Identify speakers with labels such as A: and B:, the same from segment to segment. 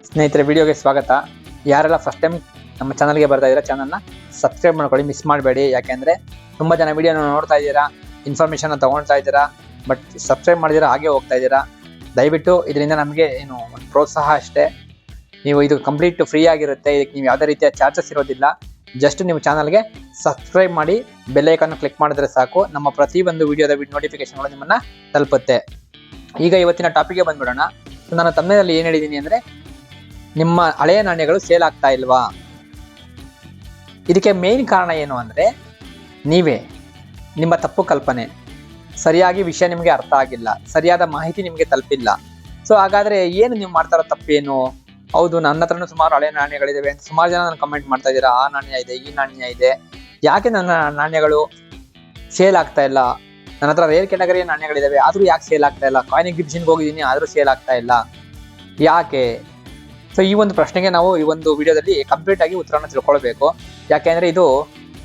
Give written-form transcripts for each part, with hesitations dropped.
A: ಸ್ನೇಹಿತರೆ, ವಿಡಿಯೋಗೆ ಸ್ವಾಗತ. ಯಾರೆಲ್ಲ ಫಸ್ಟ್ ಟೈಮ್ ನಮ್ಮ ಚಾನಲ್ಗೆ ಬರ್ತಾ ಇದ್ದೀರಾ, ಚಾನಲ್ನ ಸಬ್ಸ್ಕ್ರೈಬ್ ಮಾಡ್ಕೊಳ್ಳಿ, ಮಿಸ್ ಮಾಡಬೇಡಿ. ಯಾಕೆಂದರೆ ತುಂಬ ಜನ ವಿಡಿಯೋನ ನೋಡ್ತಾ ಇದ್ದೀರಾ, ಇನ್ಫಾರ್ಮೇಷನ್ನ ತೊಗೊಳ್ತಾ ಇದ್ದೀರಾ, ಬಟ್ ಸಬ್ಸ್ಕ್ರೈಬ್ ಮಾಡಿದ್ದೀರಾ, ಹಾಗೆ ಹೋಗ್ತಾ ಇದ್ದೀರಾ. ದಯವಿಟ್ಟು ಇದರಿಂದ ನಮಗೆ ಏನು ಒಂದು ಪ್ರೋತ್ಸಾಹ ಅಷ್ಟೇ. ನೀವು ಇದು ಕಂಪ್ಲೀಟ್ ಫ್ರೀ ಆಗಿರುತ್ತೆ, ಇದಕ್ಕೆ ನೀವು ಯಾವುದೇ ರೀತಿಯ ಚಾರ್ಜಸ್ ಇರೋದಿಲ್ಲ. ಜಸ್ಟ್ ನೀವು ಚಾನಲ್ಗೆ ಸಬ್ಸ್ಕ್ರೈಬ್ ಮಾಡಿ ಬೆಲ್ ಐಕಾನ್ ಕ್ಲಿಕ್ ಮಾಡಿದ್ರೆ ಸಾಕು, ನಮ್ಮ ಪ್ರತಿಯೊಂದು ವಿಡಿಯೋದ ನೋಟಿಫಿಕೇಶನ್ಗಳು ನಿಮ್ಮನ್ನು ತಲುಪುತ್ತೆ. ಈಗ ಇವತ್ತಿನ ಟಾಪಿಕ್ಗೆ ಬಂದ್ಬಿಡೋಣ. ನಾನು ತಮ್ಮನೇಲಿ ಏನು ಹೇಳಿದ್ದೀನಿ ಅಂದರೆ, ನಿಮ್ಮ ಹಳೆಯ ನಾಣ್ಯಗಳು ಸೇಲ್ ಆಗ್ತಾ ಇಲ್ವಾ? ಇದಕ್ಕೆ ಮೇನ್ ಕಾರಣ ಏನು ಅಂದರೆ, ನೀವೇ ನಿಮ್ಮ ತಪ್ಪು ಕಲ್ಪನೆ, ಸರಿಯಾಗಿ ವಿಷಯ ನಿಮಗೆ ಅರ್ಥ ಆಗಿಲ್ಲ, ಸರಿಯಾದ ಮಾಹಿತಿ ನಿಮಗೆ ತಲುಪಿಲ್ಲ. ಸೊ ಹಾಗಾದರೆ ಏನು ನೀವು ಮಾಡ್ತಾರೋ ತಪ್ಪೇನು? ಹೌದು, ನನ್ನ ಹತ್ರನೂ ಸುಮಾರು ಹಳೆಯ ನಾಣ್ಯಗಳಿದ್ದಾವೆ ಅಂತ ಸುಮಾರು ಜನ ನಾನು ಕಮೆಂಟ್ ಮಾಡ್ತಾ ಇದ್ದೀರಾ. ಆ ನಾಣ್ಯ ಇದೆ, ಈ ನಾಣ್ಯ ಇದೆ, ಯಾಕೆ ನನ್ನ ನಾಣ್ಯಗಳು ಸೇಲ್ ಆಗ್ತಾ ಇಲ್ಲ? ನನ್ನ ಹತ್ರ ರೇರ್ ಕ್ಯಾಟಗರಿಯ ನಾಣ್ಯಗಳಿದ್ದಾವೆ, ಆದರೂ ಯಾಕೆ ಸೇಲ್ ಆಗ್ತಾ ಇಲ್ಲ? ಕಾಯಿನ್ ಎಕ್ಸಿಬಿಷನ್ಗೆ ಹೋಗಿದ್ದೀನಿ, ಆದರೂ ಸೇಲ್ ಆಗ್ತಾ ಇಲ್ಲ, ಯಾಕೆ? ಸೊ ಈ ಒಂದು ಪ್ರಶ್ನೆಗೆ ನಾವು ಈ ಒಂದು ವಿಡಿಯೋದಲ್ಲಿ ಕಂಪ್ಲೀಟ್ ಆಗಿ ಉತ್ತರನ ತಿಳ್ಕೊಳ್ಬೇಕು. ಯಾಕೆಂದರೆ ಇದು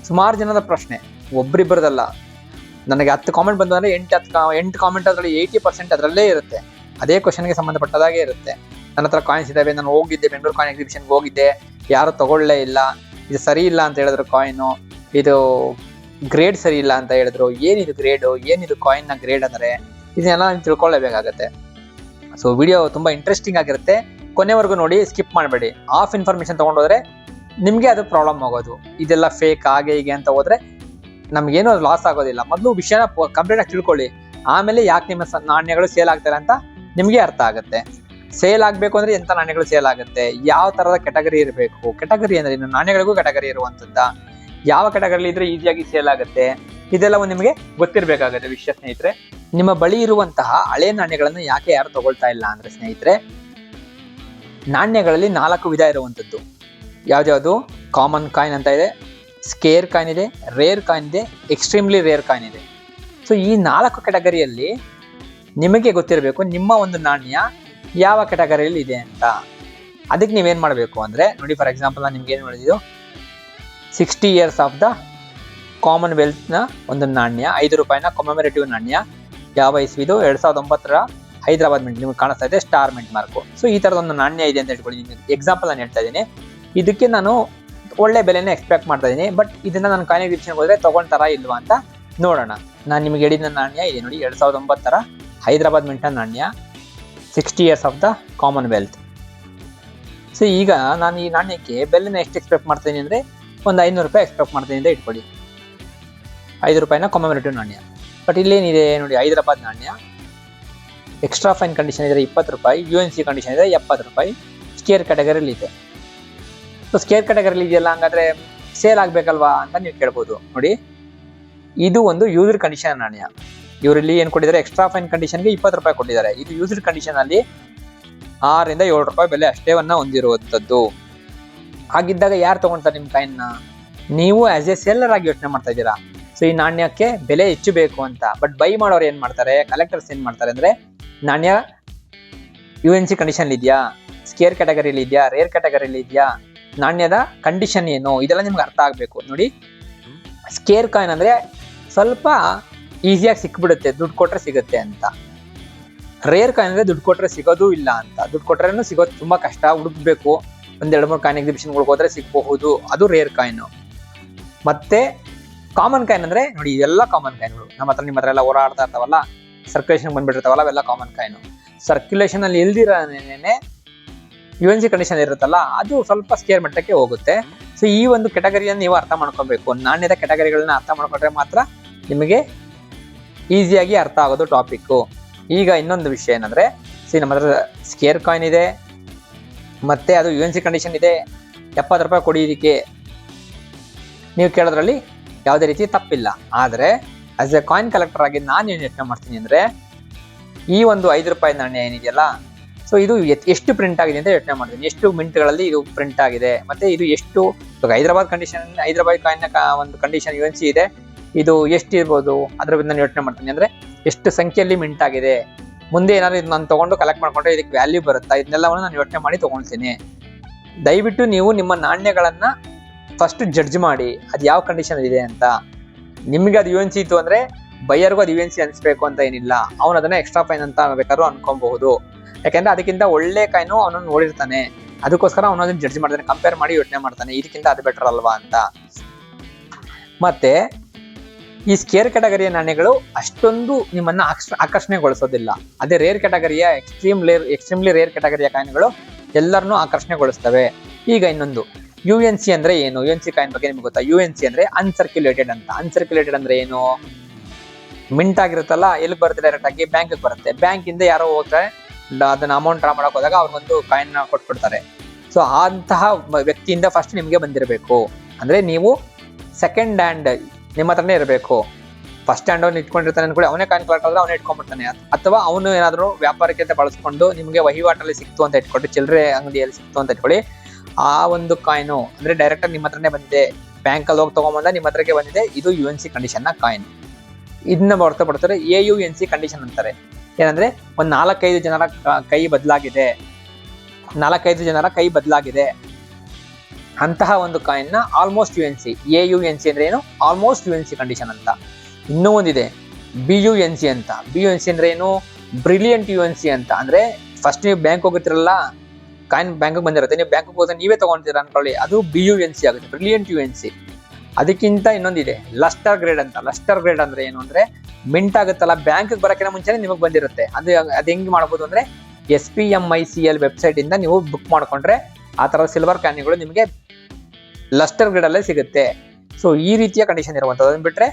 A: ಸುಮಾರು ಜನದ ಪ್ರಶ್ನೆ, ಒಬ್ಬರಿಬ್ಬರದಲ್ಲ. ನನಗೆ 10 ಕಾಮೆಂಟ್ ಬಂದು ಅಂದರೆ 8 ಕಾಮೆಂಟ್ ಅದರಲ್ಲಿ 80% ಅದರಲ್ಲೇ ಇರುತ್ತೆ, ಅದೇ ಕ್ವಶನ್ಗೆ ಸಂಬಂಧಪಟ್ಟದಾಗೆ ಇರುತ್ತೆ. ನನ್ನ ಹತ್ರ ಕಾಯಿನ್ಸ್ ಇದ್ದಾವೆ, ನಾನು ಹೋಗಿದ್ದೆ, ಬೆಂಗಳೂರು ಕಾಯಿನ್ ಎಕ್ಸಿಬಿಷನ್ಗೆ ಹೋಗಿದ್ದೆ, ಯಾರು ತಗೊಳ್ಳೇ ಇಲ್ಲ, ಇದು ಸರಿ ಇಲ್ಲ ಅಂತ ಹೇಳಿದ್ರು, ಕಾಯಿನು ಇದು ಗ್ರೇಡ್ ಸರಿ ಇಲ್ಲ ಅಂತ ಹೇಳಿದ್ರು. ಏನಿದು ಗ್ರೇಡು, ಏನಿದು ಕಾಯಿನ್ನ ಗ್ರೇಡ್ ಅಂದರೆ, ಇದನ್ನೆಲ್ಲ ನೀವು ತಿಳ್ಕೊಳ್ಳೇಬೇಕಾಗತ್ತೆ. ಸೊ ವಿಡಿಯೋ ತುಂಬ ಇಂಟ್ರೆಸ್ಟಿಂಗ್ ಆಗಿರುತ್ತೆ, ಕೊನೆವರೆಗೂ ನೋಡಿ, ಸ್ಕಿಪ್ ಮಾಡಬೇಡಿ. ಆಫ್ ಇನ್ಫಾರ್ಮೇಷನ್ ತೊಗೊಂಡೋದ್ರೆ ನಿಮಗೆ ಅದು ಪ್ರಾಬ್ಲಮ್ ಆಗೋದು. ಇದೆಲ್ಲ ಫೇಕ್ ಹಾಗೆ ಹೀಗೆ ಅಂತ ಹೋದರೆ ನಮಗೇನು ಅದು ಲಾಸ್ ಆಗೋದಿಲ್ಲ. ಮೊದಲು ವಿಷಯನ ಕಂಪ್ಲೀಟಾಗಿ ತಿಳ್ಕೊಳ್ಳಿ, ಆಮೇಲೆ ಯಾಕೆ ನಿಮ್ಮ ನಾಣ್ಯಗಳು ಸೇಲ್ ಆಗ್ತಾರೆ ಅಂತ ನಿಮಗೆ ಅರ್ಥ ಆಗುತ್ತೆ. ಸೇಲ್ ಆಗಬೇಕು ಅಂದರೆ ಎಂಥ ನಾಣ್ಯಗಳು ಸೇಲ್ ಆಗುತ್ತೆ, ಯಾವ ಥರದ ಕೆಟಗರಿ ಇರಬೇಕು, ಕೆಟಗರಿ ಅಂದರೆ ಇನ್ನು ನಾಣ್ಯಗಳಿಗೂ ಕೆಟಗರಿ ಇರುವಂಥದ್ದ, ಯಾವ ಕೆಟಗರಿ ಇದ್ರೆ ಈಸಿಯಾಗಿ ಸೇಲ್ ಆಗುತ್ತೆ, ಇದೆಲ್ಲವೂ ನಿಮಗೆ ಗೊತ್ತಿರಬೇಕಾಗುತ್ತೆ ವಿಷಯ. ಸ್ನೇಹಿತರೆ, ನಿಮ್ಮ ಬಳಿ ಇರುವಂತಹ ಹಳೆ ನಾಣ್ಯಗಳನ್ನು ಯಾಕೆ ಯಾರು ತಗೊಳ್ತಾ ಇಲ್ಲ ಅಂದರೆ, ಸ್ನೇಹಿತರೆ, ನಾಣ್ಯಗಳಲ್ಲಿ 4 ವಿಧ ಇರುವಂಥದ್ದು. ಯಾವ್ದ್ಯಾವುದು? ಕಾಮನ್ ಕಾಯಿನ್ ಅಂತ ಇದೆ, ಸ್ಕೇರ್ ಕಾಯಿನ್ ಇದೆ, ರೇರ್ ಕಾಯಿನ್ ಇದೆ, ಎಕ್ಸ್ಟ್ರೀಮ್ಲಿ ರೇರ್ ಕಾಯಿನ್ ಇದೆ. ಸೊ ಈ 4 ಕೆಟಗರಿಯಲ್ಲಿ ನಿಮಗೆ ಗೊತ್ತಿರಬೇಕು ನಿಮ್ಮ ಒಂದು ನಾಣ್ಯ ಯಾವ ಕೆಟಗರಿಯಲ್ಲಿ ಇದೆ ಅಂತ. ಅದಕ್ಕೆ ನೀವೇನು ಮಾಡಬೇಕು ಅಂದರೆ, ನೋಡಿ, ಫಾರ್ ಎಕ್ಸಾಂಪಲ್ ನಾನು ನಿಮ್ಗೆ ಏನು ಹೇಳಿದ್ದು, 60 years ಆಫ್ ದ ಕಾಮನ್ವೆಲ್ತ್ನ ಒಂದು ನಾಣ್ಯ, 5 ರೂಪಾಯಿನ ಕಮೆಮೊರೇಟಿವ್ ನಾಣ್ಯ. ಯಾವ ಇಸ್ವಿದು? 2009 ಹೈದರಾಬಾದ್ ಮಿಂಟ್. ನಿಮ್ಗೆ ಕಾಣಿಸ್ತಾ ಇದೆ ಸ್ಟಾರ್ ಮಿಂಟ್ ಮಾರ್ಕು. ಸೊ ಈ ಥರದ ಒಂದು ನಾಣ್ಯ ಇದೆ ಅಂತ ಹೇಳ್ಕೊಳ್ಳಿ. ಎಕ್ಸಾಂಪಲ್ ನಾನು ಹೇಳ್ತಾ ಇದ್ದೀನಿ. ಇದಕ್ಕೆ ನಾನು ಒಳ್ಳೆ ಬೆಲೆನೇ ಎಕ್ಸ್ಪೆಕ್ಟ್ ಮಾಡ್ತಾ ಇದ್ದೀನಿ, ಬಟ್ ಇದನ್ನು ನಾನು ಕಾಯಿನ್ ಎಕ್ಸಿಬಿಷನ್ಗೆ ಹೋದರೆ ತೊಗೊಳ್ತಾರಾ ಇಲ್ವಾ ಅಂತ ನೋಡೋಣ. ನಾನು ನಿಮಗೆ ಹೇಳಿದ ನಾಣ್ಯ ಇದೆ ನೋಡಿ, 2009 ಹೈದರಾಬಾದ್ ಮಿಂಟ್ನ ನಾಣ್ಯ, 60 years of the Commonwealth. So ಈಗ ನಾನು ಈ ನಾಣ್ಯಕ್ಕೆ ಬೆಲೆನ ಎಷ್ಟು ಎಕ್ಸ್ಪೆಕ್ಟ್ ಮಾಡ್ತೀನಿ ಅಂದರೆ, ಒಂದು 500 ರೂಪಾಯಿ ಎಕ್ಸ್ಪೆಕ್ಟ್ ಮಾಡ್ತೀನಿ ಅಂತ ಇಟ್ಕೊಳ್ಳಿ. 5 ರೂಪಾಯಿನ ಕಮೆಮೊರೇಟಿವ್ ನಾಣ್ಯ. ಬಟ್ ಇಲ್ಲೇನಿದೆ ನೋಡಿ, ಹೈದರಾಬಾದ್ ನಾಣ್ಯ, ಎಕ್ಸ್ಟ್ರಾ ಫೈನ್ ಕಂಡೀಷನ್ ಇದ್ದರೆ 20 ರೂಪಾಯಿ, UNC ಕಂಡೀಷನ್ ಇದ್ದರೆ 70 ರೂಪಾಯಿ, ಸ್ಕೇರ್ ಕ್ಯಾಟಗರಿಯಲ್ಲಿ ಇದೆ. ಸೊ ಸ್ಕೇರ್ ಕ್ಯಾಟಗರಿಯಲ್ಲಿ ಇದೆಯಲ್ಲ, ಹಂಗಾದ್ರೆ ಸೇಲ್ ಆಗಬೇಕಲ್ವಾ ಅಂತ ನೀವು ಕೇಳ್ಬೋದು. ನೋಡಿ, ಇದು ಒಂದು ಯೂಸ್ಡ್ ಕಂಡೀಷನ್ ನಾಣ್ಯ. ಇವರಲ್ಲಿ ಏನು ಕೊಟ್ಟಿದ್ದಾರೆ? ಎಕ್ಸ್ಟ್ರಾ ಫೈನ್ ಕಂಡೀಷನ್ಗೆ 20 ರೂಪಾಯಿ ಕೊಟ್ಟಿದ್ದಾರೆ. ಇದು ಯೂಸ್ಡ್ ಕಂಡೀಷನಲ್ಲಿ 6 ರಿಂದ 7 ರೂಪಾಯಿ ಬೆಲೆ ಅಷ್ಟೇವನ್ನ ಹೊಂದಿರುವಂಥದ್ದು. ಹಾಗಿದ್ದಾಗ ಯಾರು ತೊಗೊಳ್ತಾರೆ ನಿಮ್ಮ ಕಾಯಿನ್ನ? ನೀವು ಆಸ್ ಎ ಸೆಲ್ಲರ್ ಆಗಿ ಯೋಚನೆ ಮಾಡ್ತಾ ಇದ್ದೀರಾ. ಸೊ ಈ ನಾಣ್ಯಕ್ಕೆ ಬೆಲೆ ಹೆಚ್ಚು ಬೇಕು ಅಂತ. ಬಟ್ ಬೈ ಮಾಡೋರು ಏನು ಮಾಡ್ತಾರೆ, ಕಲೆಕ್ಟರ್ಸ್ ಏನು ಮಾಡ್ತಾರೆ ಅಂದರೆ, ನಾಣ್ಯ UNC ಕಂಡೀಷನ್ ಇದೆಯಾ, ಸ್ಕೇರ್ ಕ್ಯಾಟಗರಿಯಲ್ಲಿ ಇದೆಯಾ, ರೇರ್ ಕ್ಯಾಟಗರಿಯಲ್ಲಿ ಇದೆಯಾ, ನಾಣ್ಯದ ಕಂಡೀಷನ್ ಏನು, ಇದೆಲ್ಲ ನಿಮ್ಗೆ ಅರ್ಥ ಆಗಬೇಕು. ನೋಡಿ, ಸ್ಕೇರ್ ಕಾಯಿನ್ ಅಂದರೆ ಸ್ವಲ್ಪ ಈಸಿಯಾಗಿ ಸಿಕ್ಬಿಡುತ್ತೆ, ದುಡ್ಡು ಕೊಟ್ಟರೆ ಸಿಗುತ್ತೆ ಅಂತ. ರೇರ್ ಕಾಯಿನ್ ಅಂದರೆ ದುಡ್ಡು ಕೊಟ್ಟರೆ ಸಿಗೋದು ಇಲ್ಲ ಅಂತ. ದುಡ್ಡು ಕೊಟ್ಟರೆ ಸಿಗೋದು ತುಂಬ ಕಷ್ಟ, ಹುಡುಕ್ಬೇಕು. 1-2-3 ಕಾಯಿನ್ ಎಕ್ಸಿಬಿಷನ್ಗಳಿಗೆ ಹೋದರೆ ಸಿಗಬಹುದು, ಅದು ರೇರ್ ಕಾಯಿನು. ಮತ್ತೆ ಕಾಮನ್ ಕಾಯಿನ್ ಅಂದರೆ ನೋಡಿ, ಇದೆಲ್ಲ ಕಾಮನ್ ಕಾಯಿನ್ಗಳು ನಮ್ಮ ಹತ್ರ ನಿಮ್ಮ ಹತ್ರ ಎಲ್ಲ ಓಡಾಡ್ತಾ ಇರ್ತಾವಲ್ಲ, ಸರ್ಕ್ಯುಲೇಷನ್ ಬಂದ್ಬಿಟ್ಟಿರ್ತಾವಲ್ಲ, ಅವೆಲ್ಲ ಕಾಮನ್ ಕಾಯಿನು. ಸರ್ಕ್ಯುಲೇಷನಲ್ಲಿ ಇಲ್ದಿರೋನೇ UNC ಕಂಡೀಷನ್ ಇರುತ್ತಲ್ಲ, ಅದು ಸ್ವಲ್ಪ ಸ್ಕೇರ್ ಮಟ್ಟಕ್ಕೆ ಹೋಗುತ್ತೆ. ಸೊ ಈ ಒಂದು ಕೆಟಗರಿಯನ್ನು ನೀವು ಅರ್ಥ ಮಾಡ್ಕೊಬೇಕು. ನಾಣ್ಯದ ಕೆಟಗರಿಗಳನ್ನ ಅರ್ಥ ಮಾಡ್ಕೊಂಡ್ರೆ ಮಾತ್ರ ನಿಮಗೆ ಈಸಿಯಾಗಿ ಅರ್ಥ ಆಗೋದು ಟಾಪಿಕ್ಕು. ಈಗ ಇನ್ನೊಂದು ವಿಷಯ ಏನಂದರೆ, ನಮ್ಮ ಹತ್ರ ಸ್ಕೇರ್ ಕಾಯಿನ್ ಇದೆ, ಮತ್ತು ಅದು UNC ಕಂಡೀಷನ್ ಇದೆ, 70 ರೂಪಾಯಿ ಕೊಡಿ ಇದಕ್ಕೆ, ನೀವು ಕೇಳೋದ್ರಲ್ಲಿ ಯಾವುದೇ ರೀತಿ ತಪ್ಪಿಲ್ಲ. ಆದರೆ ಆಸ್ ಎ ಕಾಯಿನ್ ಕಲೆಕ್ಟರ್ ಆಗಿ ನಾನು ಏನು ಯೋಚನೆ ಮಾಡ್ತೀನಿ ಅಂದರೆ, ಈ ಒಂದು 5 ರೂಪಾಯಿ ನಾಣ್ಯ ಏನಿದೆಯಲ್ಲ, ಸೊ ಇದು ಎಷ್ಟು ಪ್ರಿಂಟ್ ಆಗಿದೆ ಅಂತ ಯೋಚನೆ ಮಾಡ್ತೀನಿ. ಎಷ್ಟು ಮಿಂಟ್ಗಳಲ್ಲಿ ಇದು ಪ್ರಿಂಟ್ ಆಗಿದೆ, ಮತ್ತು ಇದು ಎಷ್ಟು ಹೈದರಾಬಾದ್ ಕಾಯಿನ್ನ ಒಂದು ಕಂಡೀಷನ್ UNC ಇದೆ, ಇದು ಎಷ್ಟು ಇರ್ಬೋದು ಅದ್ರ ಬಗ್ಗೆ ನಾನು ಯೋಚನೆ ಮಾಡ್ತೀನಿ. ಅಂದರೆ ಎಷ್ಟು ಸಂಖ್ಯೆಯಲ್ಲಿ ಮಿಂಟ್ ಆಗಿದೆ, ಮುಂದೆ ಏನಾದ್ರು ಇದು ನಾನು ತೊಗೊಂಡು ಕಲೆಕ್ಟ್ ಮಾಡ್ಕೊಂಡ್ರೆ ಇದಕ್ಕೆ ವ್ಯಾಲ್ಯೂ ಬರುತ್ತಾ, ಇದನ್ನೆಲ್ಲವನ್ನು ನಾನು ಯೋಚನೆ ಮಾಡಿ ತೊಗೊಳ್ತೀನಿ. ದಯವಿಟ್ಟು ನೀವು ನಿಮ್ಮ ನಾಣ್ಯಗಳನ್ನು ಫಸ್ಟ್ ಜಡ್ಜ್ ಮಾಡಿ, ಅದು ಯಾವ ಕಂಡೀಷನ್ ಇದೆ ಅಂತ. ನಿಮಗೆ ಅದು UNC ಇತ್ತು ಅಂದರೆ ಬೈಯರ್ಗೂ ಅದು UNC ಅನಿಸ್ಬೇಕು ಅಂತ ಏನಿಲ್ಲ, ಅವನು ಅದನ್ನು ಎಕ್ಸ್ಟ್ರಾ ಫೈನ್ ಅಂತ ಬೇಕಾದ್ರೂ ಅನ್ಕೊಬಹುದು. ಯಾಕೆಂದ್ರೆ ಅದಕ್ಕಿಂತ ಒಳ್ಳೆ ಕಾಯಿನು ಅವನು ನೋಡಿರ್ತಾನೆ. ಅದಕ್ಕೋಸ್ಕರ ಅವನದನ್ನ ಜಡ್ಜ್ ಮಾಡ್ತಾನೆ, ಕಂಪೇರ್ ಮಾಡಿ ಯೋಚನೆ ಮಾಡ್ತಾನೆ, ಇದಕ್ಕಿಂತ ಅದು ಬೆಟರ್ ಅಲ್ವಾ ಅಂತ. ಮತ್ತೆ ಈ ಸ್ಕೇರ್ ಕ್ಯಾಟಗರಿಯ ನಾಣ್ಯಗಳು ಅಷ್ಟೊಂದು ನಿಮ್ಮನ್ನ ಆಕರ್ಷಣೆಗೊಳಿಸೋದಿಲ್ಲ. ಅದೇ ರೇರ್ ಕ್ಯಾಟಗರಿಯ ಎಕ್ಸ್ಟ್ರೀಮ್ಲಿ ರೇರ್ ಕ್ಯಾಟಗರಿಯ ಕಾಯಿನ್ಗಳು ಎಲ್ಲರನ್ನೂ ಆಕರ್ಷಣೆಗೊಳಿಸ್ತವೆ. ಈಗ ಇನ್ನೊಂದು UNC ಅಂದ್ರೆ ಏನು? UNC ಕಾಯಿನ್ ಬಗ್ಗೆ ನಿಮ್ಗೆ ಗೊತ್ತಾ? UNC ಅಂದ್ರೆ ಅನ್ಸರ್ಕ್ಯುಲೇಟೆಡ್ ಅಂತ. ಅನ್ಸರ್ಕ್ಯುಲೇಟೆಡ್ ಅಂದ್ರೆ ಏನು? ಮಿಂಟ್ ಆಗಿರುತ್ತಲ್ಲ, ಎಲ್ಲಿ ಬರುತ್ತೆ? ಡೈರೆಕ್ಟ್ ಆಗಿ ಬ್ಯಾಂಕ್ ಬರುತ್ತೆ. ಬ್ಯಾಂಕ್ ಇಂದ ಯಾರೋ ಹೋಗ್ತಾರೆ, ಅದನ್ನ ಅಮೌಂಟ್ ಡ್ರಾ ಮಾಡಕ್ ಹೋದಾಗ ಅವ್ರಿಗೊಂದು ಕಾಯಿನ್ ಕೊಟ್ಬಿಡ್ತಾರೆ. ಸೊ ಅಂತಹ ವ್ಯಕ್ತಿಯಿಂದ ಫಸ್ಟ್ ನಿಮ್ಗೆ ಬಂದಿರಬೇಕು. ಅಂದ್ರೆ ನೀವು ಸೆಕೆಂಡ್ ಹ್ಯಾಂಡ್ ನಿಮ್ಮ ಹತ್ರನೇ ಇರಬೇಕು. ಫಸ್ಟ್ ಹ್ಯಾಂಡ್ ಅವ್ನು ಇಟ್ಕೊಂಡಿರ್ತಾನೆ ಅನ್ಕೊಳ್ಳಿ, ಅವನೇ ಕಾಯಿನ್ ಕಲೆಕ್ಟ್ ಆದ್ರೆ ಅವನೇ ಇಟ್ಕೊಂಡ್ಬಿಡ್ತಾನೆ. ಅಥವಾ ಅವನು ಏನಾದ್ರು ವ್ಯಾಪಾರಕ್ಕೆ ಅಂತ ಬಳಸ್ಕೊಂಡು ನಿಮ್ಗೆ ವಹಿವಾಟಲ್ಲಿ ಸಿಕ್ತು ಅಂತ ಇಟ್ಕೊಳ್ಳಿ, ಚಿಲ್ಲರೆ ಅಂಗಡಿಯಲ್ಲಿ ಸಿಕ್ತು ಅಂತ ಇಟ್ಕೊಳ್ಳಿ, ಆ ಒಂದು ಕಾಯಿನು ಅಂದ್ರೆ ಡೈರೆಕ್ಟ್ ಆಗಿ ನಿಮ್ಮ ಹತ್ರನೇ ಬಂದಿದೆ, ಬ್ಯಾಂಕ್ ಅಲ್ಲಿ ಹೋಗಿ ತಗೊಂಬಂದ ನಿಮ್ಮ ಹತ್ರಕ್ಕೆ ಬಂದಿದೆ, ಇದು UNC ಕಂಡೀಷನ್ ನ ಕಾಯಿನ್. ಇದನ್ನ ಹೊರತುಪಡಿಸಿದ್ರೆ AUNC ಕಂಡೀಷನ್ ಅಂತಾರೆ. ಏನಂದ್ರೆ ಒಂದ್ 4-5 ಜನರ ಕೈ ಬದಲಾಗಿದೆ, 4-5 ಜನರ ಕೈ ಬದಲಾಗಿದೆ ಅಂತಹ ಒಂದು ಕಾಯಿನ್ ನ ಆಲ್ಮೋಸ್ಟ್ UNC. AUNC ಅಂದ್ರೆ ಏನು? ಆಲ್ಮೋಸ್ಟ್ UNC ಕಂಡೀಷನ್ ಅಂತ. ಇನ್ನೂ ಒಂದಿದೆ BUNC ಅಂತ. BUNC ಅಂದ್ರೆ ಏನು? ಬ್ರಿಲಿಯಂಟ್ UNC ಅಂತ. ಅಂದ್ರೆ ಫಸ್ಟ್ ನೀವು ಬ್ಯಾಂಕ್ ಹೋಗುತ್ತಿರಲ್ಲ, ಕಾಯಿನ್ ಬ್ಯಾಂಕ್ ಬಂದಿರುತ್ತೆ, ನೀವು ಬ್ಯಾಂಕ್ ಹೋದ್ರೆ ನೀವೇ ತಗೊಂತೀರ ಅನ್ಕೊಳ್ಳಿ, ಅದು BUNC ಆಗುತ್ತೆ, ಬ್ರಿಲಿಯಂಟ್ UNC. ಅದಕ್ಕಿಂತ ಇನ್ನೊಂದಿದೆ ಲಸ್ಟರ್ ಗ್ರೇಡ್ ಅಂತ. ಲಸ್ಟರ್ ಗ್ರೇಡ್ ಅಂದ್ರೆ ಏನು ಅಂದ್ರೆ ಮಿಂಟ್ ಆಗುತ್ತಲ್ಲ, ಬ್ಯಾಂಕ್ ಬರೋಕಿನ ಮುಂಚೆನೆ ನಿಮಗೆ ಬಂದಿರುತ್ತೆ. ಅದು ಹೆಂಗ್ ಮಾಡ್ಬೋದು ಅಂದ್ರೆ SPMICL ವೆಬ್ಸೈಟ್ ಇಂದ ನೀವು ಬುಕ್ ಮಾಡ್ಕೊಂಡ್ರೆ ಆ ತರ ಸಿಲ್ವರ್ ಕಾಯಿನ್ಗಳು ನಿಮಗೆ ಲಸ್ಟರ್ ಗ್ರೇಡ್ ಅಲ್ಲೇ ಸಿಗುತ್ತೆ. ಸೊ ಈ ರೀತಿಯ ಕಂಡೀಷನ್ ಇರುವಂತದ್ದು. ಅದನ್ನ ಬಿಟ್ರೆ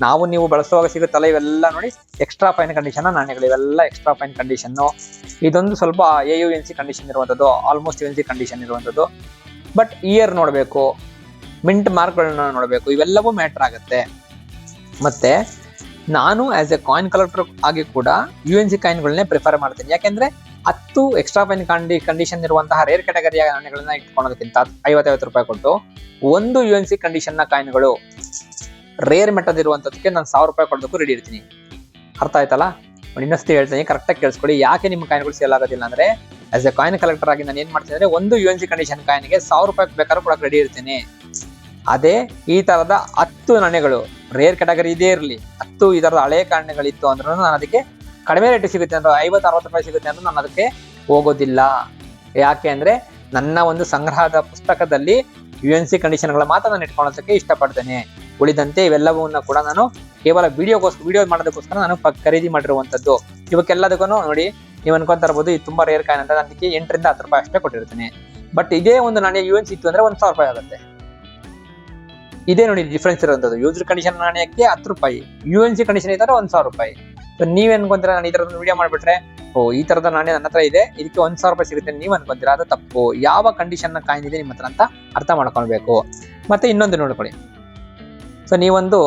A: ನಾವು ನೀವು ಬಳಸುವಾಗ ಸಿಗುತ್ತಲ್ಲ, ಇವೆಲ್ಲ ನೋಡಿ ಎಕ್ಸ್ಟ್ರಾ ಫೈನ್ ಕಂಡೀಷನ್ ನಾಣ್ಯಗಳು, ಇವೆಲ್ಲ ಎಕ್ಸ್ಟ್ರಾ ಫೈನ್ ಕಂಡೀಷನ್. ಇದೊಂದು ಸ್ವಲ್ಪ AUNC ಕಂಡೀಷನ್ ಇರುವಂತದ್ದು, ಆಲ್ಮೋಸ್ಟ್ UNC ಕಂಡೀಷನ್ ಇರುವಂತದ್ದು. ಬಟ್ ಇಯರ್ ನೋಡ್ಬೇಕು, ಮಿಂಟ್ ಮಾರ್ಕ್ಗಳನ್ನ ನೋಡಬೇಕು, ಇವೆಲ್ಲವೂ ಮ್ಯಾಟರ್ ಆಗುತ್ತೆ. ಮತ್ತೆ ನಾನು ಆಸ್ ಎ ಕಾಯಿನ್ ಕಲೆಕ್ಟರ್ ಆಗಿ ಕೂಡ UNC ಕಾಯಿನ್ಗಳನ್ನೇ ಪ್ರಿಫರ್ ಮಾಡ್ತೀನಿ. ಯಾಕೆಂದ್ರೆ 10 ಎಕ್ಸ್ಟ್ರಾ ಫೈನ್ ಕಂಡೀಷನ್ ಇರುವಂತಹ ರೇರ್ ಕ್ಯಾಟಗರಿಯ ನಾಣ್ಯಗಳನ್ನ ಇಟ್ಕೊಳ್ಳೋದಕ್ಕಿಂತ 50 ರೂಪಾಯಿ ಕೊಟ್ಟು ಒಂದು UNC ಕಂಡೀಷನ್ ನ ಕಾಯಿನ್ಗಳು ರೇರ್ ಮೆಟ್ಟದಿರುವಂತದಕ್ಕೆ ನಾನು 1000 ರೂಪಾಯಿ ಕೊಡೋದಕ್ಕೂ ರೆಡಿ ಇರ್ತೀನಿ. ಅರ್ಥ ಆಯ್ತಲ್ಲ? ಇನ್ನೊಂದು ಹೇಳ್ತೀನಿ, ಕರೆಕ್ಟಾಗಿ ಕೇಳಿಸ್ಕೊಳ್ಳಿ. ಯಾಕೆ ನಿಮ್ಮ ಕಾಯಿನ್ಗಳು ಸೇಲ್ ಆಗೋದಿಲ್ಲ ಅಂದ್ರೆ, ಆಸ್ ಎ ಕಾಯಿನ್ ಕಲೆಕ್ಟರ್ ಆಗಿ ನಾನು ಏನ್ ಮಾಡ್ತೀನಿ ಅಂದ್ರೆ, ಒಂದು UNC ಕಂಡೀಷನ್ ಕಾಯಿನ್ಗೆ 1000 ರೂಪಾಯಿ ಬೇಕಾದ್ರೂ ಕೊಡಕ್ಕೆ ರೆಡಿ ಇರ್ತೀನಿ. ಅದೇ ಈ ತರದ 10 ನಾಣ್ಯಗಳು ರೇರ್ ಕ್ಯಾಟಗರಿ ಇದೇ ಇರಲಿ, 10 ಈ ತರದ ಹಳೆ ನಾಣ್ಯಗಳಿತ್ತು ಅಂದ್ರೂ ನಾನು ಅದಕ್ಕೆ ಕಡಿಮೆ ರೇಟ್ ಸಿಗುತ್ತೆ ಅಂದ್ರೆ 50-60 ರೂಪಾಯಿ ಸಿಗುತ್ತೆ ಅಂದ್ರೆ ನಾನು ಅದಕ್ಕೆ ಹೋಗೋದಿಲ್ಲ. ಯಾಕೆ ಅಂದ್ರೆ ನನ್ನ ಒಂದು ಸಂಗ್ರಹದ ಪುಸ್ತಕದಲ್ಲಿ UNC ಕಂಡೀಷನ್ಗಳ ಮಾತ್ರ ನಾನು ಇಟ್ಕೊಳ್ಳೋದಕ್ಕೆ ಇಷ್ಟಪಡ್ತೇನೆ. ಉಳಿದಂತೆ ಇವೆಲ್ಲವನ್ನ ಕೂಡ ನಾನು ಕೇವಲ ವಿಡಿಯೋ ಮಾಡೋದಕ್ಕೋಸ್ಕರ ನಾನು ಖರೀದಿ ಮಾಡಿರುವಂತದ್ದು. ಇವಕ್ಕೆಲ್ಲದಕ್ಕೂ ನೋಡಿ, ನೀವು ಅನ್ಕೊಂತ ಇರ್ಬೋದು ಇದು ತುಂಬಾ ರೇರ್ ಕಾಯಿನ್ ಅಂತ, ನಾನು ಅದಕ್ಕೆ 8-10 ರೂಪಾಯಿ ಅಷ್ಟೇ ಕೊಟ್ಟಿರ್ತೀನಿ. ಬಟ್ ಇದೇ ಒಂದು ನಾಣ್ಯ UNC ಇತ್ತು ಅಂದ್ರೆ 1000 ರೂಪಾಯಿ ಆಗುತ್ತೆ. ಇದೇ ನೋಡಿ ಡಿಫ್ರೆನ್ಸ್ ಇರುವಂತದ್ದು. ಯೂಸರ್ ಕಂಡೀಷನ್ ನಾಣ್ಯಕ್ಕೆ 10 ರೂಪಾಯಿ, UNC ಕಂಡೀಷನ್ ಇದ್ದಾರೆ 1000 ರೂಪಾಯಿ. ಸೊ ನೀವ್ ಅನ್ಕೊಂತೀರಾ ನಾನು ಈ ತರದ ವಿಡಿಯೋ ಮಾಡ್ಬಿಟ್ರೆ ಈ ತರದ ನಾಣ್ಯ ನನ್ನ ಹತ್ರ ಇದೆ, ಇದಕ್ಕೆ 1000 ರೂಪಾಯಿ ಸಿಗುತ್ತೆ ನೀವ್ ಅನ್ಕೊಂತೀರಾ, ಅದು ತಪ್ಪು. ಯಾವ ಕಂಡೀಷನ್ ನ ಕಾಯಿನ್ ಇದೆ ನಿಮ್ಮ ಹತ್ರ ಅಂತ ಅರ್ಥ ಮಾಡ್ಕೊಳ್ಬೇಕು. ಮತ್ತೆ ಇನ್ನೊಂದು ನೋಡ್ಕೊಳ್ಳಿ, ಸೊ ನೀವೊಂದು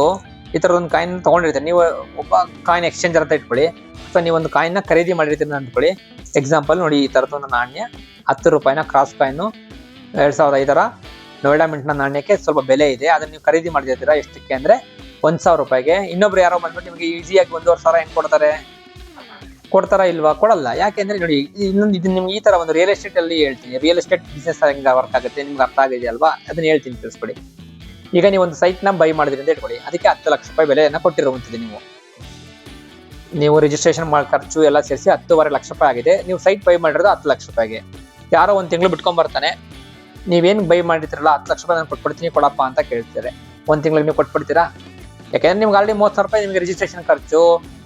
A: ಈ ತರದೊಂದು ಕಾಯಿನ್ ತಗೊಂಡಿರ್ತೀರಿ, ನೀವು ಒಬ್ಬ ಕಾಯಿನ್ ಎಕ್ಸ್ಚೇಂಜರ್ ಅಂತ ಇಟ್ಕೊಳ್ಳಿ. ಸೊ ನೀವೊಂದು ಕಾಯಿನ್ ನ ಖರೀದಿ ಮಾಡಿರ್ತೀರಿ ಅಂದ್ಕೊಳ್ಳಿ. ಎಕ್ಸಾಂಪಲ್ ನೋಡಿ, ಈ ತರದೊಂದು ನಾಣ್ಯ 10 ರೂಪಾಯಿನ ಕ್ರಾಸ್ ಕಾಯಿನ್ 2005ರ ನೋಯ್ಡಾ ಮಿಂಟ್ ನ ನಾಣ್ಯಕ್ಕೆ ಸ್ವಲ್ಪ ಬೆಲೆ ಇದೆ. ಅದನ್ನ ನೀವು ಖರೀದಿ ಮಾಡಿರ್ತೀರಾ ಎಷ್ಟಕ್ಕೆ ಅಂದ್ರೆ 1000 ರೂಪಾಯಿಗೆ. ಇನ್ನೊಬ್ರು ಯಾರೋ ಬಂದ್ಬಿಟ್ಟು ನಿಮಗೆ ಈಸಿಯಾಗಿ 1,500 ಹೆಂಗ್ ಕೊಡ್ತಾರಾ ಇಲ್ವಾ? ಕೊಡಲ್ಲ. ಯಾಕೆಂದ್ರೆ ನೋಡಿ, ಇನ್ನೊಂದು ಇದು ನಿಮ್ಗೆ ಈ ತರ ಒಂದು ರಿಯಲ್ ಎಸ್ಟೇಟ್ ಅಲ್ಲಿ ಹೇಳ್ತೀನಿ, ರಿಯಲ್ ಎಸ್ಟೇಟ್ ಬಿಸ್ನೆಸ್ ಹೆಂಗ ವರ್ಕ್ ಆಗುತ್ತೆ ನಿಮ್ಗೆ ಅರ್ಥ ಆಗಿದೆ ಅಲ್ವಾ? ಅದನ್ನ ಹೇಳ್ತೀನಿ, ತಿಳಿಸ್ಕೊಡಿ. ಈಗ ನೀವು ಒಂದು ಸೈಟ್ ನ ಬೈ ಮಾಡಿದ್ರಿ ಅಂತ ಇಟ್ಕೊಳ್ಳಿ, ಅದಕ್ಕೆ 10 ಲಕ್ಷ ರೂಪಾಯಿ ಬೆಲೆಯನ್ನ ಕೊಟ್ಟಿರುವಂತದ್ದು. ನೀವು ರಿಜಿಸ್ಟ್ರೇಷನ್ ಖರ್ಚು ಎಲ್ಲ ಸೇರಿಸಿ 10.5 ಲಕ್ಷ ರೂಪಾಯಿ ಆಗಿದೆ. ನೀವು ಸೈಟ್ ಬೈ ಮಾಡಿರೋದು 10 ಲಕ್ಷ ರೂಪಾಯಿಗೆ. ಯಾರೋ ಒಂದು ತಿಂಗಳು ಬಿಟ್ಕೊಂಡ್ ಬರ್ತಾನೆ, ನೀವೇನ್ ಬೈ ಮಾಡಿರ್ತೀರಲ್ಲ 10 ಲಕ್ಷ ರೂಪಾಯಿ ನಾನು ಕೊಟ್ಬಿಡ್ತೀನಿ ಕೊಡಪ್ಪ ಅಂತ ಕೇಳ್ತಾರೆ. ಒಂದು ತಿಂಗಳಿಗೆ ನೀವು ಕೊಟ್ಬಿಡ್ತೀರಾ? ಯಾಕೆಂದ್ರೆ ನಿಮ್ಗೆ ಆಲ್ರೆಡಿ 30,000 ರೂಪಾಯಿ ನಿಮಗೆ ರಿಜಿಸ್ಟ್ರೇಷನ್ ಖರ್ಚು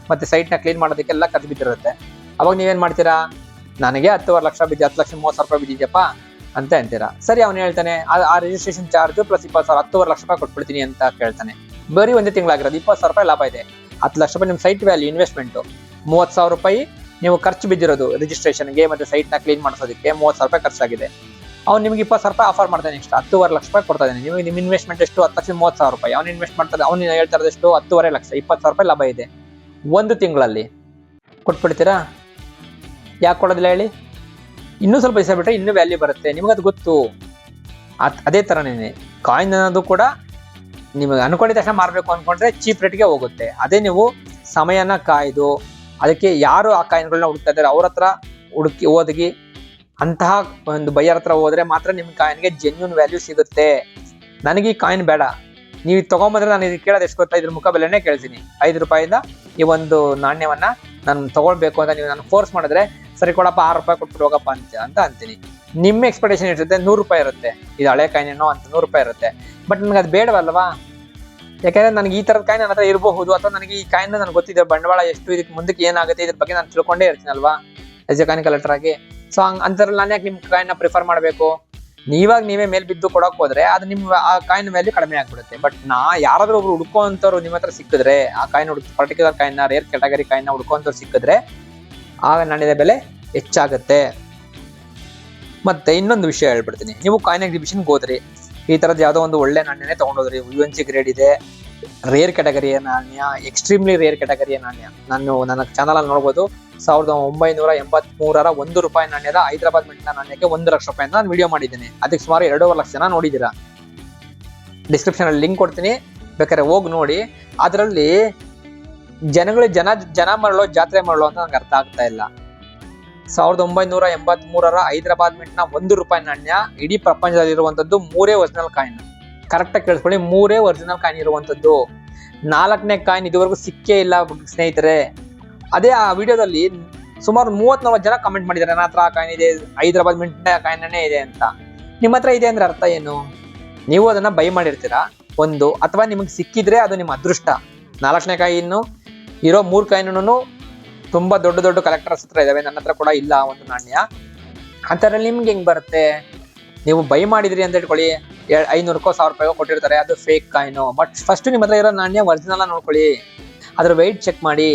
A: ಮತ್ತೆ ಸೈಟ್ ನ ಕ್ಲೀನ್ ಮಾಡೋದಕ್ಕೆಲ್ಲ ಖರ್ಚು ಬಿದ್ದಿರುತ್ತೆ. ಅವಾಗ ನೀವೇನ್ ಮಾಡ್ತೀರಾ? ನನಗೆ 10.5 ಲಕ್ಷ ಬಿದ್ದು 10 ಲಕ್ಷ 30,000 ರೂಪಾಯಿ ಬಿದ್ದಿದ್ಯಪ್ಪ ಅಂತ ಅಂತೀರಾ. ಸರಿ, ಅವನು ಹೇಳ್ತಾನೆ ಆ ರಿಜಿಸ್ಟ್ರೇಷನ್ ಚಾರ್ಜ್ ಪ್ಲಸ್ 20,000 10.5 ಲಕ್ಷ ರೂಪಾಯಿ ಕೊಟ್ಬಿಡ್ತೀನಿ ಅಂತ ಕೇಳ್ತಾನೆ. ಬರೀ ಒಂದೇ ತಿಂಗಳಾಗಿರೋದು 20,000 ರೂಪಾಯಿ ಲಾಭ ಇದೆ. 10 ಲಕ್ಷ ರೂಪಾಯಿ ನಿಮ್ಮ ಸೈಟ್ ವ್ಯಾಲ್ಯೂ ಇನ್ವೆಸ್ಟ್ಮೆಂಟ್, 30,000 ರೂಪಾಯಿ ನೀವು ಖರ್ಚು ಬಿದ್ದಿರೋದು ರಿಜಿಸ್ಟ್ರೇಷನ್ಗೆ ಮತ್ತೆ ಸೈಟ್ ನ ಕ್ಲೀನ್ ಮಾಡಿಸೋದಕ್ಕೆ 30,000 ರೂಪಾಯಿ ಖರ್ಚಾಗಿದೆ. ಅವ್ನು ನಿಮ್ಗೆ 20,000 ರೂಪಾಯಿ ಆಫರ್ ಮಾಡ್ತಾನೆ, ಎಷ್ಟು 10.5 ಲಕ್ಷ ರೂಪಾಯಿ ಕೊಡ್ತಾ ಇದ್ದಾನೆ. ನೀವು ನಿಮ್ಮ ಇನ್ವೆಸ್ಟ್ಮೆಂಟ್ ಎಷ್ಟು? 10 ಲಕ್ಷ 30,000 ರೂಪಾಯಿ. ಅವ್ನು ಇನ್ವೆಸ್ಟ್ ಮಾಡ್ತಾರೆ, ಅವ್ನು ಹೇಳ್ತಾ ಇರೋದೆಷ್ಟು? 10.5 ಲಕ್ಷ, 20,000 ರೂಪಾಯಿ ಲಾಭ ಇದೆ. ಒಂದು ತಿಂಗಳಲ್ಲಿ ಕೊಟ್ಬಿಡ್ತೀರಾ? ಯಾಕೆ ಕೊಡೋದಿಲ್ಲ ಹೇಳಿ? ಇನ್ನೂ ಸ್ವಲ್ಪ ದಿವಸ ಬಿಟ್ಟರೆ ಇನ್ನೂ ವ್ಯಾಲ್ಯೂ ಬರುತ್ತೆ, ನಿಮಗದು ಗೊತ್ತು. ಅದೇ ಥರನೇ ಕಾಯಿನ್ ಅನ್ನೋದು ಕೂಡ ನಿಮಗೆ ಅನ್ಕೊಂಡಿದ ತಕ್ಷಣ ಮಾರಬೇಕು ಅನ್ಕೊಂಡ್ರೆ ಚೀಪ್ ರೇಟ್ಗೆ ಹೋಗುತ್ತೆ. ಅದೇ ನೀವು ಸಮಯನ ಕಾಯ್ದು ಅದಕ್ಕೆ ಯಾರು ಆ ಕಾಯಿನ್ಗಳನ್ನ ಹುಡುಕ್ತಾ ಇದ್ದಾರೆ ಅವ್ರ ಹತ್ರ ಓದಿ ಅಂತಹ ಒಂದು ಬೈಯರ್ ಹತ್ರ ಹೋದ್ರೆ ಮಾತ್ರ ನಿಮ್ಮ ಕಾಯಿನ್ಗೆ ಜೆನ್ಯೂನ್ ವ್ಯಾಲ್ಯೂ ಸಿಗುತ್ತೆ. ನನಗೆ ಈ ಕಾಯಿನ್ ಬೇಡ, ನೀವು ತಗೊಂಬಂದ್ರೆ ನಾನು ಇದು ಕೇಳೋದು ಎಷ್ಟು ಗೊತ್ತಾ? ಇದ್ರ ಮುಖ ಬೆಲೆನೇ ಕೇಳ್ತೀನಿ. 5 ರೂಪಾಯಿಂದ ಈ ಒಂದು ನಾಣ್ಯವನ್ನ ನಾನು ತಗೊಳ್ಬೇಕು ಅಂತ ನೀವು ನಾನು ಫೋರ್ಸ್ ಮಾಡಿದ್ರೆ, ಸರಿ ಕೊಡಪ್ಪ 6 ರೂಪಾಯಿ ಕೊಟ್ಬಿಟ್ಟು ಹೋಗಪ್ಪ ಅಂತ ಅಂತೀನಿ. ನಿಮ್ಮ ಎಕ್ಸ್ಪೆಕ್ಟೇಷನ್ ಇರುತ್ತೆ 100 ರೂಪಾಯಿ ಇರುತ್ತೆ, ಇದು ಹಳೆ ಕಾಯಿನೇನೋ ಅಂತ 100 ರೂಪಾಯಿ ಇರುತ್ತೆ. ಬಟ್ ನನಗೆ ಅದು ಬೇಡವಲ್ವಾ? ಯಾಕಂದ್ರೆ ನನಗೆ ಈ ತರದ ಕಾಯಿನ್ ನನ್ನ ಹತ್ರ ಇರಬಹುದು, ಅಥವಾ ನನಗೆ ಈ ಕಾಯಿನ್ ನನಗೆ ಗೊತ್ತಿದೆ ಬಂಡವಾಳ ಎಷ್ಟು, ಇದಕ್ಕೆ ಮುಂದಕ್ಕೆ ಏನಾಗುತ್ತೆ ಇದ್ರ ಬಗ್ಗೆ ನಾನು ತಿಳ್ಕೊಂಡೇ ಇರ್ತೀನಲ್ವಾ ಆಸ್ ಎ ಕಾಯಿನ್ ಕಲೆಕ್ಟರ್ ಆಗಿ. ಸೊ ಅಂತರಲ್ಲಿ ನಾನು ಯಾಕೆ ನಿಮ್ಮ ಕಾಯಿನ್ ಪ್ರಿಫರ್ ಮಾಡಬೇಕು? ನೀವೇ ಮೇಲ್ ಬಿದ್ದು ಕೊಡಕ್ ಹೋದ್ರೆ ಅದು ನಿಮ್ಮ ಆ ಕಾಯಿನ್ ವ್ಯಾಲ್ಯೂ ಕಡಿಮೆ ಆಗ್ಬಿಡುತ್ತೆ. ಬಟ್ ಯಾರಾದ್ರೂ ಒಬ್ರು ಹುಡ್ಕೋಂತವ್ರು ನಿಮ್ಮ ಹತ್ರ ಸಿಕ್ಕಿದ್ರೆ, ಆ coin particular coin rare category coin ಹುಡ್ಕೋಂತವ್ರು ಸಿಕ್ಕಿದ್ರೆ ಆಗ ನಾಣ್ಯದ ಬೆಲೆ ಹೆಚ್ಚಾಗುತ್ತೆ. ಮತ್ತೆ ಇನ್ನೊಂದು ವಿಷಯ ಹೇಳ್ಬಿಡ್ತೀನಿ, ನೀವು ಕಾಯಿನ್ ಎಕ್ಸಿಬಿಷನ್ಗೆ ಹೋದ್ರಿ, ಈ ತರದ್ ಯಾವ್ದೋ ಒಂದು ಒಳ್ಳೆ ನಾಣ್ಯನೇ ತಗೊಂಡೋದ್ರಿ, UNC ಗ್ರೇಡ್ ಇದೆ, ರೇರ್ ಕ್ಯಾಟಗರಿಯ ನಾಣ್ಯ, ಎಕ್ಸ್ಟ್ರೀಮ್ಲಿ ರೇರ್ ಕ್ಯಾಟಗರಿಯ ನಾಣ್ಯ. ನಾನು ನನ್ನ ಚಾನಲ್ ಅಲ್ಲಿ ನೋಡ್ಬೋದು 1983 1 ರೂಪಾಯಿ ನಾಣ್ಯದ ಹೈದರಾಬಾದ್ ಮಿಂಟ್ನ ನಾಣ್ಯಕ್ಕೆ 1 ಲಕ್ಷ ರೂಪಾಯಿ ನಾನು ವಿಡಿಯೋ ಮಾಡಿದ್ದೀನಿ. ಅದಕ್ಕೆ ಸುಮಾರು 2.5 ಲಕ್ಷ ಜನ ನೋಡಿದ್ದೀರಾ. ಡಿಸ್ಕ್ರಿಪ್ಷನ್ ಅಲ್ಲಿ ಲಿಂಕ್ ಕೊಡ್ತೀನಿ, ಬೇಕಾದ್ರೆ ಹೋಗಿ ನೋಡಿ. ಅದರಲ್ಲಿ ಜನ ಮರಳೋ ಜಾತ್ರೆ ಮರಳೋ ಅಂತ ನಂಗೆ ಅರ್ಥ ಆಗ್ತಾ ಇಲ್ಲ. 1983 ಹೈದರಾಬಾದ್ ಮಿಂಟ್ನ 1 ರೂಪಾಯಿ ನಾಣ್ಯ ಇಡೀ ಪ್ರಪಂಚದಲ್ಲಿರುವಂತದ್ದು 3 ಒರಿಜಿನಲ್ ಕಾಯಿನ್. ಕರೆಕ್ಟಾಗಿ ಕೇಳಿಸ್ಕೊಳ್ಳಿ, 3 ಒರಿಜಿನಲ್ ಕಾಯಿನ್ ಇರುವಂತದ್ದು. 4ನೇ ಕಾಯಿನ್ ಇದುವರೆಗೂ ಸಿಕ್ಕೇ ಇಲ್ಲ ಸ್ನೇಹಿತರೆ. ಅದೇ ಆ ವಿಡಿಯೋದಲ್ಲಿ ಸುಮಾರು 30-40 ಜನ ಕಮೆಂಟ್ ಮಾಡಿದ್ದಾರೆ, ನನ್ನ ಹತ್ರ ಕಾಯಿನ್ ಇದೆ, ಹೈದರಾಬಾದ್ ಮಿಂಟ್ನ ಕಾಯಿನ್ನೇ ಇದೆ ಅಂತ. ನಿಮ್ಮ ಹತ್ರ ಇದೆ ಅಂದ್ರೆ ಅರ್ಥ ಏನು? ನೀವು ಅದನ್ನ ಬೈ ಮಾಡಿರ್ತೀರಾ ಒಂದು, ಅಥವಾ ನಿಮಗೆ ಸಿಕ್ಕಿದ್ರೆ ಅದು ನಿಮ್ಮ ಅದೃಷ್ಟ. 4ನೇ ಕಾಯಿನ್ ಇರೋ 3 ಕಾಯಿನೂ ತುಂಬಾ ದೊಡ್ಡ ಕಲೆಕ್ಟರ್ಸ್ ಹತ್ರ ಇದಾವೆ, ನನ್ನ ಹತ್ರ ಕೂಡ ಇಲ್ಲ ಒಂದು ನಾಣ್ಯ. ಅಂತರಲ್ಲಿ ನಿಮ್ಗೆ ಹೆಂಗ್ ಬರುತ್ತೆ? ನೀವು ಬೈ ಮಾಡಿದ್ರಿ ಅಂತ ಇಟ್ಕೊಳ್ಳಿ, 500 1000 ರೂಪಾಯಿಗೋ ಕೊಟ್ಟಿರ್ತಾರೆ, ಅದು ಫೇಕ್ ಕಾಯಿನು. ಬಟ್ ಫಸ್ಟ್ ನಿಮ್ಮ ಹತ್ರ ಇರೋ ನಾಣ್ಯ ಒರಿಜಿನಲ್ ನೋಡ್ಕೊಳ್ಳಿ, ಅದ್ರ ವೆಯ್ಟ್ ಚೆಕ್ ಮಾಡಿ.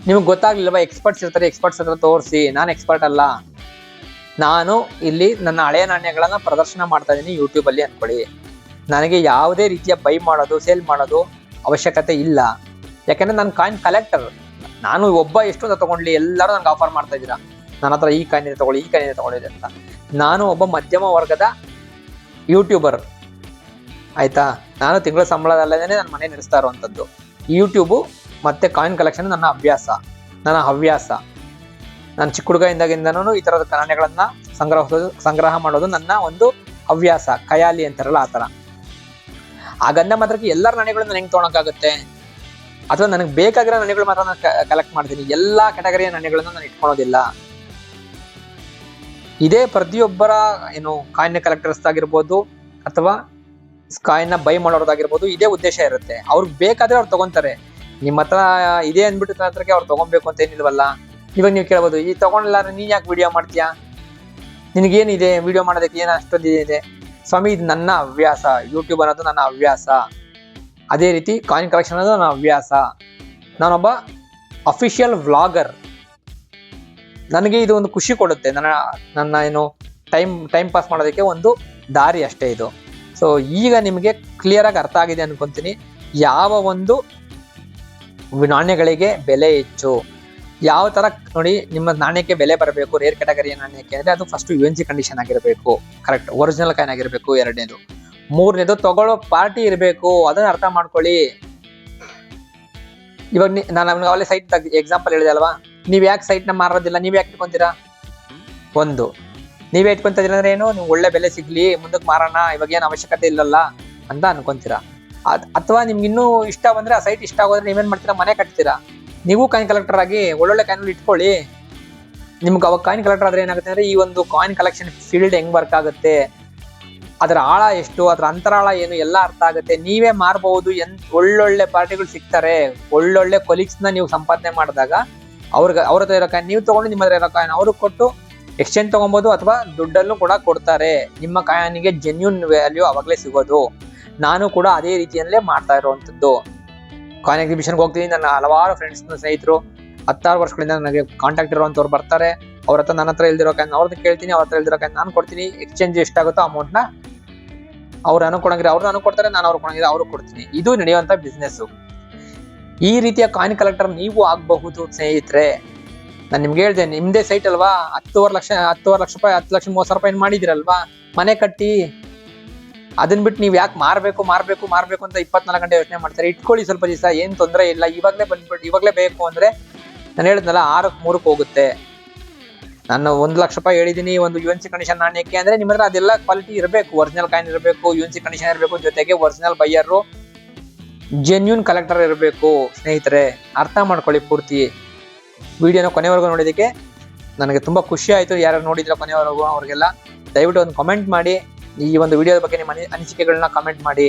A: ನಿಮ್ಗೆ ಗೊತ್ತಾಗ್ಲಿಲ್ವಾ? ಎಕ್ಸ್ಪರ್ಟ್ಸ್ ಇರ್ತಾರೆ, ಎಕ್ಸ್ಪರ್ಟ್ಸ್ ಹತ್ರ ತೋರಿಸಿ. ನಾನು ಎಕ್ಸ್ಪರ್ಟ್ ಅಲ್ಲ, ನಾನು ಇಲ್ಲಿ ನನ್ನ ಹಳೆಯ ನಾಣ್ಯಗಳನ್ನ ಪ್ರದರ್ಶನ ಮಾಡ್ತಾ ಇದ್ದೀನಿ ಯೂಟ್ಯೂಬ್ ಅಲ್ಲಿ ಅನ್ಕೊಳ್ಳಿ. ನನಗೆ ಯಾವುದೇ ರೀತಿಯ ಬೈ ಮಾಡೋದು ಸೇಲ್ ಮಾಡೋದು ಅವಶ್ಯಕತೆ ಇಲ್ಲ, ಯಾಕಂದ್ರೆ ನಾನು ಕಾಯಿನ್ ಕಲೆಕ್ಟರ್. ನಾನು ಒಬ್ಬ ಎಷ್ಟು ತಗೊಂಡ್ಲಿ, ಎಲ್ಲರೂ ನನಗೆ ಆಫರ್ ಮಾಡ್ತಾ ಇದ್ದೀರಾ, ನನ್ನ ಹತ್ರ ಈ ಕಾಯಿನ್ ಇದೆ ತಗೊಳ್ಳಿ, ಈ ಕಾಯಿನ್ ಇದೆ ತಗೊಳ್ಳಿ ಅಂತ. ನಾನು ಒಬ್ಬ ಮಧ್ಯಮ ವರ್ಗದ ಯೂಟ್ಯೂಬರ್, ಆಯ್ತಾ? ನಾನು ತಿಂಗಳ ಸಂಬಳದಲ್ಲದೇ ನನ್ನ ಮನೆ ನಡೆಸ್ತಾ ಇರುವಂಥದ್ದು. ಯೂಟ್ಯೂಬು ಮತ್ತೆ ಕಾಯಿನ್ ಕಲೆಕ್ಷನ್ ನನ್ನ ಅಭ್ಯಾಸ, ನನ್ನ ಹವ್ಯಾಸ. ನಾನು ಚಿಕ್ಕ ಹುಡುಗಿಂದಾಗಿಂದನೂ ಈ ಥರದ ನಾಣ್ಯಗಳನ್ನ ಸಂಗ್ರಹ ಮಾಡೋದು ನನ್ನ ಒಂದು ಹವ್ಯಾಸ, ಖಯಾಲಿ ಅಂತಾರಲ್ಲ ಆ ಥರ. ಹಾಗಂದ ಮಾತ್ರಕ್ಕೆ ಎಲ್ಲರ ನಾಣ್ಯಗಳನ್ನ ಹೆಂಗೆ ತೊಗೊಳಕ್ಕಾಗುತ್ತೆ? ಅಥವಾ ನನಗೆ ಬೇಕಾಗಿರೋ ನಾಣ್ಯಗಳು ಮಾತ್ರ ನಾನು ಕಲೆಕ್ಟ್ ಮಾಡ್ತೀನಿ, ಎಲ್ಲ ಕ್ಯಾಟಗರಿಯ ನಾಣ್ಯಗಳನ್ನ ನಾನು ಇಟ್ಕೊಳೋದಿಲ್ಲ. ಇದೇ ಪ್ರತಿಯೊಬ್ಬರ ಕಾಯಿನ್ ಕಲೆಕ್ಟರ್ಸ್ ಆಗಿರ್ಬೋದು ಅಥವಾ ಕಾಯಿನ್ ಬೈ ಮಾಡೋದಾಗಿರ್ಬೋದು, ಇದೇ ಉದ್ದೇಶ ಇರುತ್ತೆ. ಅವ್ರಿಗೆ ಬೇಕಾದ್ರೆ ಅವ್ರು ತಗೊಂತಾರೆ. ನಿಮ್ಮ ಹತ್ರ ಇದೆ ಅಂದ್ಬಿಟ್ಟು ಹತ್ರಕ್ಕೆ ಅವ್ರು ತಗೊಬೇಕು ಅಂತ ಏನಿಲ್ವಲ್ಲ. ಇವಾಗ ನೀವು ಕೇಳ್ಬೋದು, ಈ ತಗೊಂಡಿಲ್ಲ ನೀನ್ ಯಾಕೆ ವಿಡಿಯೋ ಮಾಡ್ತೀಯಾ, ನಿನಗೇನಿದೆ ವಿಡಿಯೋ ಮಾಡೋದಕ್ಕೆ, ಏನು ಅಷ್ಟೊಂದು ಇದೆ? ಸ್ವಾಮಿ, ಇದು ನನ್ನ ಹವ್ಯಾಸ. ಯೂಟ್ಯೂಬ್ ಅನ್ನೋದು ನನ್ನ ಹವ್ಯಾಸ, ಅದೇ ರೀತಿ ಕಾಯಿನ್ ಕಲೆಕ್ಷನ್ ಅನ್ನೋದು ನನ್ನ ಹವ್ಯಾಸ. ನಾನೊಬ್ಬ ಅಫಿಷಿಯಲ್ ವ್ಲಾಗರ್. ನನಗೆ ಇದು ಒಂದು ಖುಷಿ ಕೊಡುತ್ತೆ, ನನ್ನ ಟೈಮ್ ಪಾಸ್ ಮಾಡೋದಕ್ಕೆ ಒಂದು ದಾರಿ ಅಷ್ಟೇ ಇದು. ಸೊ ಈಗ ನಿಮಗೆ ಕ್ಲಿಯರ್ ಆಗಿ ಅರ್ಥ ಆಗಿದೆ ಅನ್ಕೊಂತೀನಿ, ಯಾವ ಒಂದು ನಾಣ್ಯಗಳಿಗೆ ಬೆಲೆ ಹೆಚ್ಚು, ಯಾವ ತರ. ನೋಡಿ, ನಿಮ್ಮ ನಾಣ್ಯಕ್ಕೆ ಬೆಲೆ ಬರಬೇಕು, ರೇರ್ ಕ್ಯಾಟಗರಿಯ ನಾಣ್ಯಕ್ಕೆ ಅಂದ್ರೆ ಅದು ಫಸ್ಟ್ UNC ಕಂಡೀಷನ್ ಆಗಿರಬೇಕು, ಕರೆಕ್ಟ್, ಒರಿಜಿನಲ್ ಕಾಯಿನ್ ಆಗಿರಬೇಕು. 2ನೇದು, 3ನೇದು ತಗೊಳ್ಳೋ ಪಾರ್ಟಿ ಇರಬೇಕು. ಅದನ್ನ ಅರ್ಥ ಮಾಡ್ಕೊಳ್ಳಿ. ಇವಾಗ ನಾನು ಅವಲೇ ಸೈಟ್ ಎಕ್ಸಾಂಪಲ್ ಹೇಳಿದೆ ಅಲ್ವಾ, ನೀವ್ ಯಾಕೆ ಸೈಟ್ನ ಮಾರೋದಿಲ್ಲ, ನೀವ್ ಯಾಕೆ ಇಟ್ಕೊಂತೀರಾ? ಒಂದು, ನೀವೇ ಇಟ್ಕೊಂತಿದ್ದೀರ ಅಂದ್ರೆ ಏನು, ನೀವು ಒಳ್ಳೆ ಬೆಲೆ ಸಿಗ್ಲಿ, ಮುಂದಕ್ಕೆ ಮಾರೋಣ, ಇವಾಗ ಏನು ಅವಶ್ಯಕತೆ ಇಲ್ಲಲ್ಲ ಅಂತ ಅನ್ಕೊಂತೀರಾ. ಅಥವಾ ನಿಮ್ಗೆ ಇನ್ನೂ ಇಷ್ಟ ಬಂದ್ರೆ, ಆ ಸೈಟ್ ಇಷ್ಟ ಆಗೋದ್ರೆ ನೀವೇನ್ ಮಾಡ್ತೀರಾ, ಮನೆ ಕಟ್ತೀರಾ. ನೀವು ಕಾಯಿನ್ ಕಲೆಕ್ಟರ್ ಆಗಿ ಒಳ್ಳೊಳ್ಳೆ ಕಾಯಿನ್ ಇಟ್ಕೊಳ್ಳಿ. ನಿಮ್ಗೆ ಅವಾಗ ಕಾಯಿನ್ ಕಲೆಕ್ಟರ್ ಆದ್ರೆ ಏನಾಗುತ್ತೆ ಅಂದ್ರೆ, ಈ ಒಂದು ಕಾಯಿನ್ ಕಲೆಕ್ಷನ್ ಫೀಲ್ಡ್ ಹೆಂಗ್ ವರ್ಕ್ ಆಗುತ್ತೆ, ಅದರ ಆಳ ಎಷ್ಟು, ಅದರ ಅಂತರಾಳ ಏನು ಎಲ್ಲ ಅರ್ಥ ಆಗುತ್ತೆ. ನೀವೇ ಮಾರಬಹುದು, ಒಳ್ಳೊಳ್ಳೆ ಪಾರ್ಟಿಗಳು ಸಿಗ್ತಾರೆ, ಒಳ್ಳೊಳ್ಳೆ ಕೊಲೀಗ್ಸ್ ನ ನೀವು ಸಂಪಾದನೆ ಮಾಡಿದಾಗ ಅವ್ರ ಹತ್ರ ಇರೋ ಕಾಯಿನ್ ನೀವು ತಗೊಂಡು ನಿಮ್ಮ ಹತ್ರ ಇರೋ ಕಾಯಿನ್ ಅವ್ರಿಗೆ ಕೊಟ್ಟು ಎಕ್ಸ್ಚೇಂಜ್ ತಗೊಬೋದು, ಅಥವಾ ದುಡ್ಡನ್ನು ಕೂಡ ಕೊಡ್ತಾರೆ. ನಿಮ್ಮ ಕಾಯಿನ್ಗೆ ಜೆನ್ಯೂನ್ ವ್ಯಾಲ್ಯೂ ಅವಾಗಲೇ ಸಿಗೋದು. ನಾನು ಕೂಡ ಅದೇ ರೀತಿಯಲ್ಲೇ ಮಾಡ್ತಾ ಇರುವಂತದ್ದು. ಕಾಯಿನ್ ಎಕ್ಸಿಬಿಷನ್ಗೆ ಹೋಗ್ತೀನಿ, ನನ್ನ ಹಲವಾರು ಫ್ರೆಂಡ್ಸ್ ಸ್ನೇಹಿತರು 16 ವರ್ಷಗಳಿಂದ ನನಗೆ ಕಾಂಟ್ಯಾಕ್ಟ್ ಇರುವಂತವ್ರು ಬರ್ತಾರೆ. ಅವ್ರ ಹತ್ರ ನನ್ನ ಹತ್ರ ಇಲ್ದಿರೋ ಕಾಯಿನ್ ಅವ್ರದ್ದು ಕೇಳ್ತೀನಿ, ಅವ್ರ ಹತ್ರ ಇಲ್ದಿರೋ ಕಾಯಿನ್ ನಾನು ಕೊಡ್ತೀನಿ. ಎಕ್ಸ್ಚೇಂಜ್ ಎಷ್ಟಾಗುತ್ತೋ ಅಮೌಂಟ್ನ ಅವ್ರು ಅನುಕೊಡಂಗಿದ್ರೆ ಅವ್ರು ನನಗೆ ಕೊಡ್ತಾರೆ, ನಾನು ಅವ್ರು ಕೊಡಂಗಿದ್ರೆ ಅವ್ರಿಗೆ ಕೊಡ್ತೀನಿ. ಇದು ನಡೆಯುವಂತ ಬಿಸ್ನೆಸ್. ಈ ರೀತಿಯ ಕಾಯಿನ್ ಕಲೆಕ್ಟರ್ ನೀವು ಆಗಬಹುದು ಸ್ನೇಹಿತರೆ. ನಾನು ನಿಮ್ಗೆ ಹೇಳಿದೆ, ನಿಮ್ದೇ ಸೈಟ್ ಅಲ್ವಾ, 10 ಲಕ್ಷ ರೂಪಾಯಿ, 10 ಲಕ್ಷ 30 ರೂಪಾಯಿ ಮಾಡಿದಿರಲ್ವಾ, ಮನೆ ಕಟ್ಟಿ. ಅದನ್ನ ಬಿಟ್ಟು ನೀವು ಯಾಕೆ ಮಾರಬೇಕು ಅಂತ 24 ಗಂಟೆ ಯೋಚನೆ ಮಾಡ್ತಾರೆ. ಇಟ್ಕೊಳ್ಳಿ ಸ್ವಲ್ಪ ದಿವಸ, ಏನ್ ತೊಂದರೆ ಇಲ್ಲ. ಇವಾಗಲೇ ಬಂದ್ಬಿಟ್ಟು ಇವಾಗಲೇ ಬೇಕು ಅಂದ್ರೆ ನಾನು ಹೇಳಿದ್ನಲ್ಲ 6ಕ್ಕೆ 3ಕ್ಕೆ ಹೋಗುತ್ತೆ. ನಾನು 1 ಲಕ್ಷ ರೂಪಾಯಿ ಹೇಳಿದೀನಿ ಒಂದು UNC ಕಂಡೀಷನ್ ನಾಣ್ಯಕ್ಕೆ ಅಂದ್ರೆ ನಿಮ್ಮ ಹತ್ರ ಅದೆಲ್ಲ ಕ್ವಾಲಿಟಿ ಇರಬೇಕು, ಒರಿಜಿನಲ್ ಕಾಯಿನ್ ಇರಬೇಕು, UNC ಕಂಡೀಷನ್ ಇರಬೇಕು, ಜೊತೆಗೆ ಒರಿಜಿನಲ್ ಬೈಯರು, ಜೆನ್ಯೂನ್ ಕಲೆಕ್ಟರ್ ಇರಬೇಕು. ಸ್ನೇಹಿತರೆ, ಅರ್ಥ ಮಾಡ್ಕೊಳ್ಳಿ ಪೂರ್ತಿ. ವಿಡಿಯೋನ ಕೊನೆವರೆಗೂ ನೋಡೋದಕ್ಕೆ ನನಗೆ ತುಂಬ ಖುಷಿ ಆಯಿತು. ಯಾರು ನೋಡಿದ್ರೆ ಕೊನೆಯವರೆಗೂ ಅವ್ರಿಗೆಲ್ಲ ದಯವಿಟ್ಟು ಒಂದು ಕಮೆಂಟ್ ಮಾಡಿ, ಈ ಒಂದು ವಿಡಿಯೋದ ಬಗ್ಗೆ ನಿಮ್ಮ ಅನಿಸಿಕೆಗಳನ್ನ ಕಮೆಂಟ್ ಮಾಡಿ.